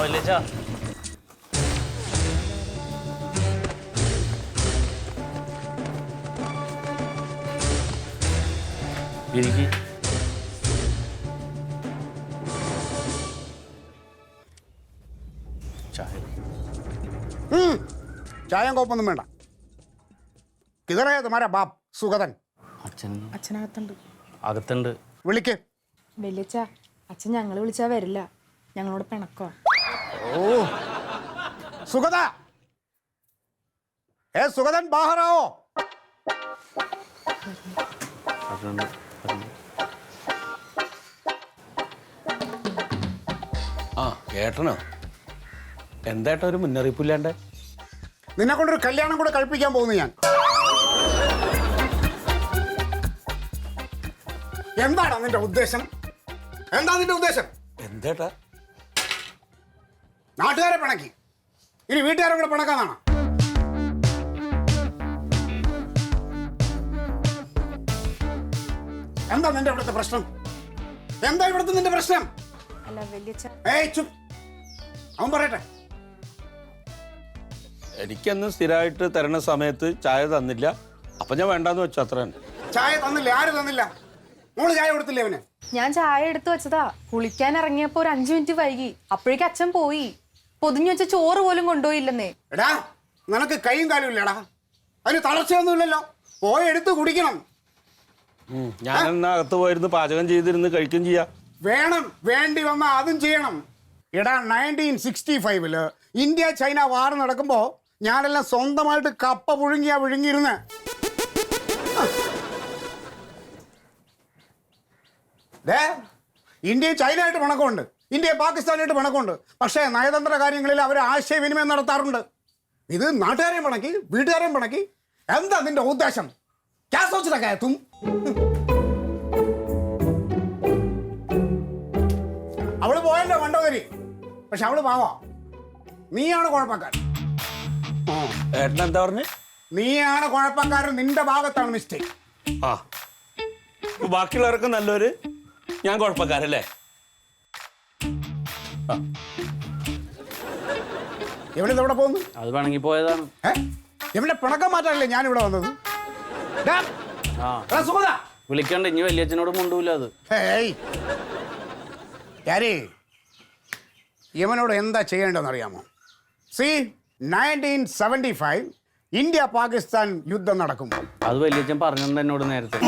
വലിയ ഇരിക്കി. ചായ ചായം കോപ്പൊന്നും വേണ്ട. കിതറേ തുമാരാ ബാപ്പ് സുഗതൻ. അച്ഛനകത്തുണ്ട്. അകത്തുണ്ട്. വിളിക്ക്. വലിയച്ഛ, അച്ഛൻ ഞങ്ങളെ വിളിച്ചാ വരില്ല, ഞങ്ങളോട് പിണക്കോ. ഓ സുഗത, ഏ സുഗതൻ ബാഹറാവോ? ആ ഏട്ടനോ? എന്തായിട്ടാ ഒരു മുന്നറിയിപ്പില്ലാണ്ട്? നിന്നെ കൊണ്ടൊരു കല്യാണം കൂടെ കഴിപ്പിക്കാൻ പോകുന്നു ഞാൻ. എന്താണ് നിന്റെ ഉദ്ദേശം? എന്താ നിന്റെ ഉദ്ദേശം? എന്തേട്ടാ? നാട്ടുകാരെ പിണക്കി ഇനി വീട്ടുകാരെ കൂടെ പിണക്കാന്നാണ്? എന്താ നിന്റെ ഇവിടുത്തെ പ്രശ്നം? എന്താ ഇവിടുത്തെ നിന്റെ പ്രശ്നം? അല്ല വലിയച്ഛ, ഏയ് ചുപ്, അവൻ പറയട്ടെ. എനിക്കന്ന് സ്ഥിരമായിട്ട് തരണ സമയത്ത് ചായ തന്നില്ല, അപ്പൊ ഞാൻ വേണ്ടാന്ന് വെച്ചു, അത്ര തന്നെ. ചായ തന്നില്ല? ആര് തന്നില്ല? മോള് ചായ കൊടുത്തില്ലേ അവന്? ഞാൻ ചായ എടുത്തു വെച്ചതാ. കുളിക്കാൻ ഇറങ്ങിയപ്പോ ഒരു 5 മിനിറ്റ് വൈകി. അപ്പോഴേക്കും അച്ഛൻ പോയി. പൊതിഞ്ഞു വെച്ച ചോറ് പോലും കൊണ്ടുപോയില്ലെന്നേ. എടാ, നിനക്ക് കൈയും കാലും ഇല്ലടാ, അതിന് തളർച്ചയൊന്നുമില്ലല്ലോ. പോയി എടുത്ത് കുടിക്കണം. ഞാൻ എന്നാ അകത്ത് പോയിരുന്ന് പാചകം ചെയ്തിരുന്ന് കഴിക്കുകയും ചെയ്യാം. വേണം, വേണ്ടി വന്നാൽ അതും ചെയ്യണം. എടാ, 1965 ഇന്ത്യ ചൈന വാർ നടക്കുമ്പോ ഞാനെല്ലാം സ്വന്തമായിട്ട് കപ്പ പുഴുങ്ങിയിരുന്ന്. ഇന്ത്യയും ചൈനയായിട്ട് പണക്കമുണ്ട്, ഇന്ത്യയും പാകിസ്ഥാനായിട്ട് പണക്കമുണ്ട്. പക്ഷേ നയതന്ത്ര കാര്യങ്ങളിൽ അവർ ആശയവിനിമയം നടത്താറുണ്ട്. ഇത് നാട്ടുകാരെയും പണക്കി വീട്ടുകാരെയും പണക്കി. എന്താ നിന്റെ ഉദ്ദേശം? തും അവള് പോയല്ലോ മണ്ടോദരി, പക്ഷെ അവള് പാവാ. നീയാണ് കുഴപ്പക്കാരൻ. ഏട്ടൻ എന്താ പറഞ്ഞു? നീയാണ് കുഴപ്പക്കാരൻ, നിന്റെ ഭാഗത്താണ് മിസ്റ്റേക്ക്. ആ, ബാക്കിയുള്ളവർക്ക് നല്ലൊരു, ഞാൻ കുഴപ്പക്കാരല്ലേ? എവിടെ പോകുന്നു? അത് പിണങ്ങി പോയതാണ്. എവിടെ പിണക്കം മാറ്റാനല്ലേ ഞാനിവിടെ വന്നത്? വിളിക്കണ്ട, ഇനി വലിയച്ഛനോട് മുണ്ടൂല. അത് യമനോട് എന്താ ചെയ്യേണ്ടതെന്ന് അറിയാമോ? 1975 ഇന്ത്യ പാകിസ്ഥാൻ യുദ്ധം നടക്കും. അത് വലിയച്ഛൻ പറഞ്ഞിട്ടുണ്ട് എന്നോട് നേരത്തെ.